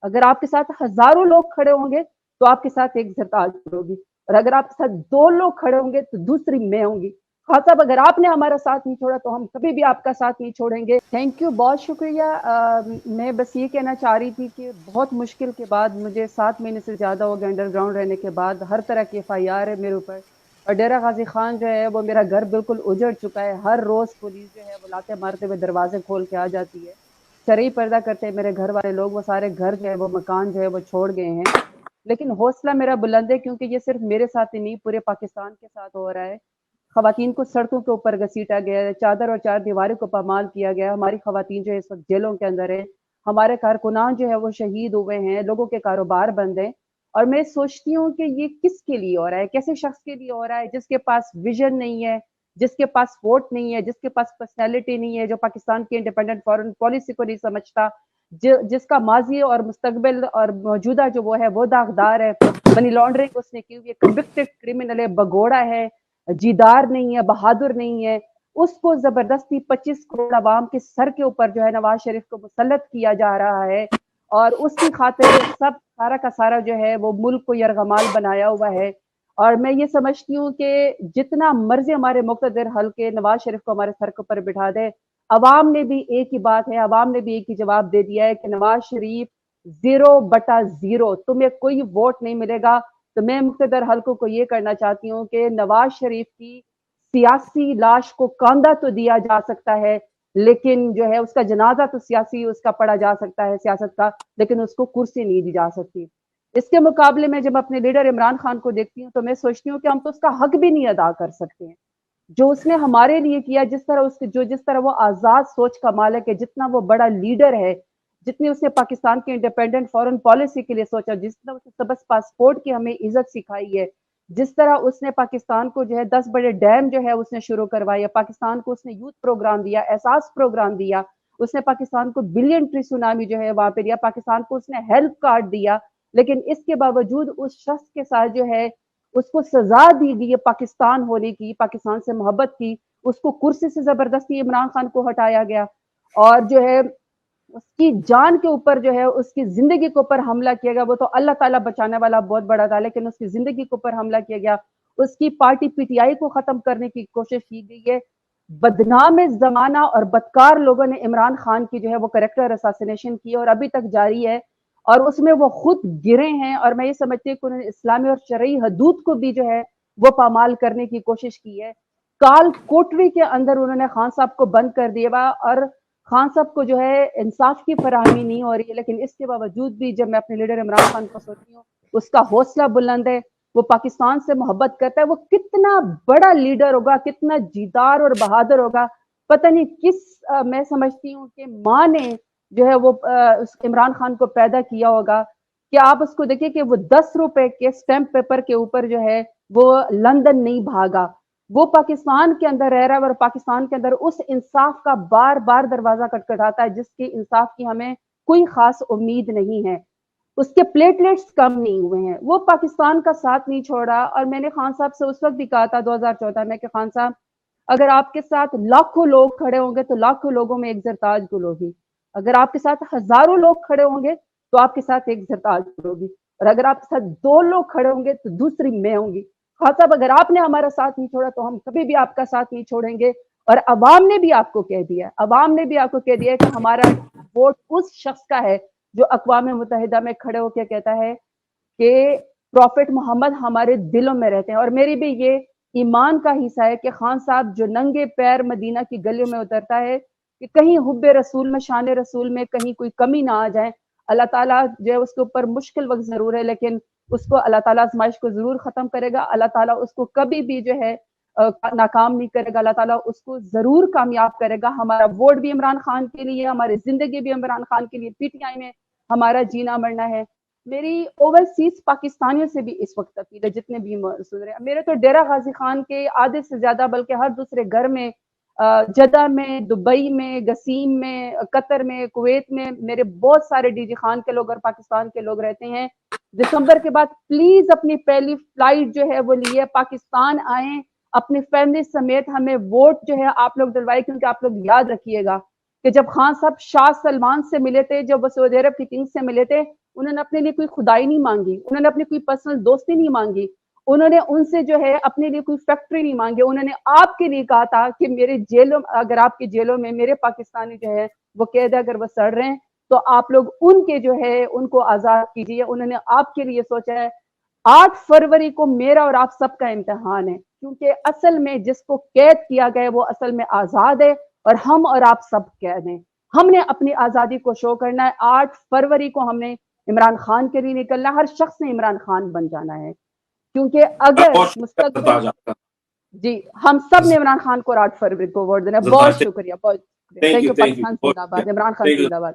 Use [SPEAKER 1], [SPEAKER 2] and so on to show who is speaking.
[SPEAKER 1] اگر آپ کے ساتھ ہزاروں لوگ کھڑے ہوں گے تو آپ کے ساتھ ایک سرتاج ہوگی، اور اگر آپ کے ساتھ 2 لوگ کھڑے ہوں گے تو دوسری میں ہوں گی۔ خان صاحب اگر آپ نے ہمارا ساتھ نہیں چھوڑا تو ہم کبھی بھی آپ کا ساتھ نہیں چھوڑیں گے۔ تھینک یو، بہت شکریہ۔ میں بس یہ کہنا چاہ رہی تھی کہ بہت مشکل کے بعد، مجھے 7 مہینے سے زیادہ ہو گئے انڈر گراؤنڈ رہنے کے بعد، ہر طرح کی FIR ہے میرے اوپر، اور ڈیرہ غازی خان جو ہے وہ میرا گھر بالکل اجڑ چکا ہے۔ ہر روز پولیس جو ہے وہ لاتے مارتے ہوئے دروازے کھول کے آ جاتی ہے، شرعی پردہ کرتے ہیں میرے گھر والے لوگ، وہ سارے گھر جو ہے وہ مکان جو ہے وہ چھوڑ گئے ہیں۔ لیکن حوصلہ میرا بلند ہے، کیونکہ یہ صرف میرے ساتھ ہی نہیں، پورے پاکستان کے ساتھ ہو رہا ہے۔ خواتین کو سڑکوں کے اوپر گھسیٹا گیا ہے، چادر اور چار دیواروں کو پامال کیا گیا ہے۔ ہماری خواتین جو ہے اس وقت جیلوں کے اندر ہیں، ہمارے کارکنان جو ہے وہ شہید ہوئے ہیں، لوگوں کے کاروبار بند ہیں۔ اور میں سوچتی ہوں کہ یہ کس کے لیے ہو رہا ہے، کیسے شخص کے لیے ہو رہا ہے جس کے پاس ویژن نہیں ہے، جس کے پاس ووٹ نہیں ہے، جس کے پاس پرسنالٹی نہیں ہے، جو پاکستان کی انڈیپینڈنٹ فارن پالیسی کو نہیں سمجھتا، جس کا ماضی اور مستقبل اور موجودہ جو وہ ہے وہ داغدار ہے، منی لانڈرنگ اس نے کی ہوئی ہے، کنوکٹڈ کرمنل ہے، بگوڑا ہے، جیدار نہیں ہے، بہادر نہیں ہے، اس کو زبردستی 25 کروڑ عوام کے سر کے اوپر جو ہے نواز شریف کو مسلط کیا جا رہا ہے، اور اس کی خاطر سب سارا کا سارا جو ہے وہ ملک کو یرغمال بنایا ہوا ہے۔ اور میں یہ سمجھتی ہوں کہ جتنا مرضی ہمارے مقتدر حلقے نواز شریف کو ہمارے سر کے اوپر بٹھا دے، عوام نے بھی ایک ہی بات ہے، عوام نے بھی ایک ہی جواب دے دیا ہے کہ نواز شریف 0/0، تمہیں کوئی ووٹ نہیں ملے گا۔ تو میں مقتدر حلقوں کو یہ کرنا چاہتی ہوں کہ نواز شریف کی سیاسی لاش کو کاندھا تو دیا جا سکتا ہے، لیکن جو ہے اس کا جنازہ تو سیاسی اس کا پڑا جا سکتا ہے سیاست کا، لیکن اس کو کرسی نہیں دی جا سکتی۔ اس کے مقابلے میں جب اپنے لیڈر عمران خان کو دیکھتی ہوں تو میں سوچتی ہوں کہ ہم تو اس کا حق بھی نہیں ادا کر سکتے ہیں، جو اس نے ہمارے لیے کیا، جس طرح وہ آزاد سوچ کا مالک ہے، جتنا وہ بڑا لیڈر ہے، جتنی اس نے پاکستان کی انڈیپینڈنٹ فارن پالیسی کے لیے سوچا، جس طرح اس نے بس پاسپورٹ کی ہمیں عزت سکھائی ہے، جس طرح اس نے پاکستان کو جو ہے 10 بڑے ڈیم جو ہے اس نے شروع کروایا، پاکستان کو اس نے یوتھ پروگرام دیا، احساس پروگرام دیا، اس نے پاکستان کو بلین ٹری سونامی جو ہے وہاں پہ دیا، پاکستان کو اس نے ہیلپ کارڈ دیا، لیکن اس کے باوجود اس شخص کے ساتھ جو ہے اس کو سزا دی گئی پاکستان ہونے کی، پاکستان سے محبت کی، اس کو کرسی سے زبردستی عمران خان کو ہٹایا گیا، اور جو ہے اس کی جان کے اوپر جو ہے اس کی زندگی کے اوپر حملہ کیا گیا۔ وہ تو اللہ تعالیٰ بچانے والا بہت بڑا تھا، لیکن اس کی زندگی کے اوپر حملہ کیا گیا، اس کی پارٹی PTI کو ختم کرنے کی کوشش کی گئی ہے۔ بدنام زمانہ اور بدکار لوگوں نے عمران خان کی جو ہے وہ کریکٹر اساسینیشن کی اور ابھی تک جاری ہے، اور اس میں وہ خود گرے ہیں، اور میں یہ سمجھتی ہوں کہ انہوں نے اسلامی اور شرعی حدود کو بھی جو ہے وہ پامال کرنے کی کوشش کی ہے۔ کال کوٹری کے اندر انہوں نے خان صاحب کو بند کر دیا، اور خان صاحب کو جو ہے انصاف کی فراہمی نہیں ہو رہی ہے، لیکن اس کے باوجود بھی جب میں اپنے لیڈر عمران خان کو سوچتی ہوں، اس کا حوصلہ بلند ہے، وہ پاکستان سے محبت کرتا ہے، وہ کتنا بڑا لیڈر ہوگا، کتنا جیدار اور بہادر ہوگا، پتہ نہیں میں سمجھتی ہوں کہ ماں نے جو ہے وہ عمران خان کو پیدا کیا ہوگا، کہ آپ اس کو دیکھیں کہ وہ 10 روپے کے سٹیمپ پیپر کے اوپر جو ہے وہ لندن نہیں بھاگا، وہ پاکستان کے اندر رہ رہا ہے، اور پاکستان کے اندر اس انصاف کا بار بار دروازہ کٹکھٹاتا ہے جس کی انصاف کی ہمیں کوئی خاص امید نہیں ہے۔ اس کے پلیٹلیٹس کم نہیں ہوئے ہیں، وہ پاکستان کا ساتھ نہیں چھوڑا۔ اور میں نے خان صاحب سے اس وقت بھی کہا تھا 2014 میں کہ خان صاحب اگر آپ کے ساتھ لاکھوں لوگ کھڑے ہوں گے تو لاکھوں لوگوں میں ایک زرتاج گل ہوگی، اگر آپ کے ساتھ ہزاروں لوگ کھڑے ہوں گے تو آپ کے ساتھ ایک زرتاج گل ہوگی، اور اگر آپ کے ساتھ 2 لوگ کھڑے ہوں گے تو دوسری میں ہوں گی۔ خان صاحب اگر آپ نے ہمارا ساتھ نہیں چھوڑا تو ہم کبھی بھی آپ کا ساتھ نہیں چھوڑیں گے، اور عوام نے بھی آپ کو کہہ دیا، عوام نے بھی آپ کو کہہ دیا کہ ہمارا ووٹ اس شخص کا ہے جو اقوام متحدہ میں کھڑے ہو کے کہتا ہے کہ پروفٹ محمد ہمارے دلوں میں رہتے ہیں۔ اور میری بھی یہ ایمان کا حصہ ہے کہ خان صاحب جو ننگے پیر مدینہ کی گلیوں میں اترتا ہے کہ کہیں حب رسول میں، شان رسول میں کہیں کوئی کمی نہ آ جائے، اللہ تعالیٰ جو ہے اس کے اوپر مشکل وقت ضرور ہے، لیکن اس کو اللہ تعالیٰ آزمائش کو ضرور ختم کرے گا، اللہ تعالیٰ اس کو کبھی بھی جو ہے ناکام نہیں کرے گا، اللہ تعالیٰ اس کو ضرور کامیاب کرے گا۔ ہمارا ووٹ بھی عمران خان کے لیے، ہماری زندگی بھی عمران خان کے لیے، PTI میں ہمارا جینا مرنا ہے۔ میری اوورسیز پاکستانیوں سے بھی اس وقت اپیل ہے، جتنے بھی سن رہے ہیں، میرے تو ڈیرہ غازی خان کے آدھے سے زیادہ بلکہ ہر دوسرے گھر میں، جدہ میں، دبئی میں، گسیم میں، قطر میں، کویت میں میرے بہت سارے DG خان کے لوگ اور پاکستان کے لوگ رہتے ہیں۔ دسمبر کے بعد پلیز اپنی پہلی فلائٹ جو ہے وہ لیے پاکستان آئیں، اپنی فیملی سمیت، ہمیں ووٹ جو ہے آپ لوگ دلوائے، کیونکہ آپ لوگ یاد رکھیے گا کہ جب خان صاحب شاہ سلمان سے ملے تھے، جب وہ سعودی عرب کی کنگ سے ملے تھے، انہوں نے اپنے لیے کوئی خدائی نہیں مانگی, انہوں نے اپنی کوئی پرسنل دوستی نہیں مانگی, انہوں نے ان سے جو ہے اپنے لیے کوئی فیکٹری نہیں مانگی, انہوں نے آپ کے لیے کہا تھا کہ میرے جیلوں, اگر آپ کی جیلوں میں میرے پاکستانی جو ہے وہ قید ہے, اگر وہ سڑ رہے ہیں تو آپ لوگ ان کے جو ہے ان کو آزاد کیجیے. انہوں نے آپ کے لیے سوچا ہے. 8 فروری کو میرا اور آپ سب کا امتحان ہے, کیونکہ اصل میں جس کو قید کیا گیا وہ اصل میں آزاد ہے, اور ہم اور آپ سب قید ہیں. ہم نے اپنی آزادی کو شو کرنا ہے. 8 فروری کو ہم نے عمران خان کے لیے نکلنا ہے. ہر شخص نے عمران خان بن جانا ہے, کیونکہ اگر مستقبل, جی ہم سب نے عمران خان کو 8 فروری کو ووٹ دینا ہے. بہت شکریہ, بہت شکریہ. Thank you. پاکستان زندہ باد, عمران خان زندہ باد.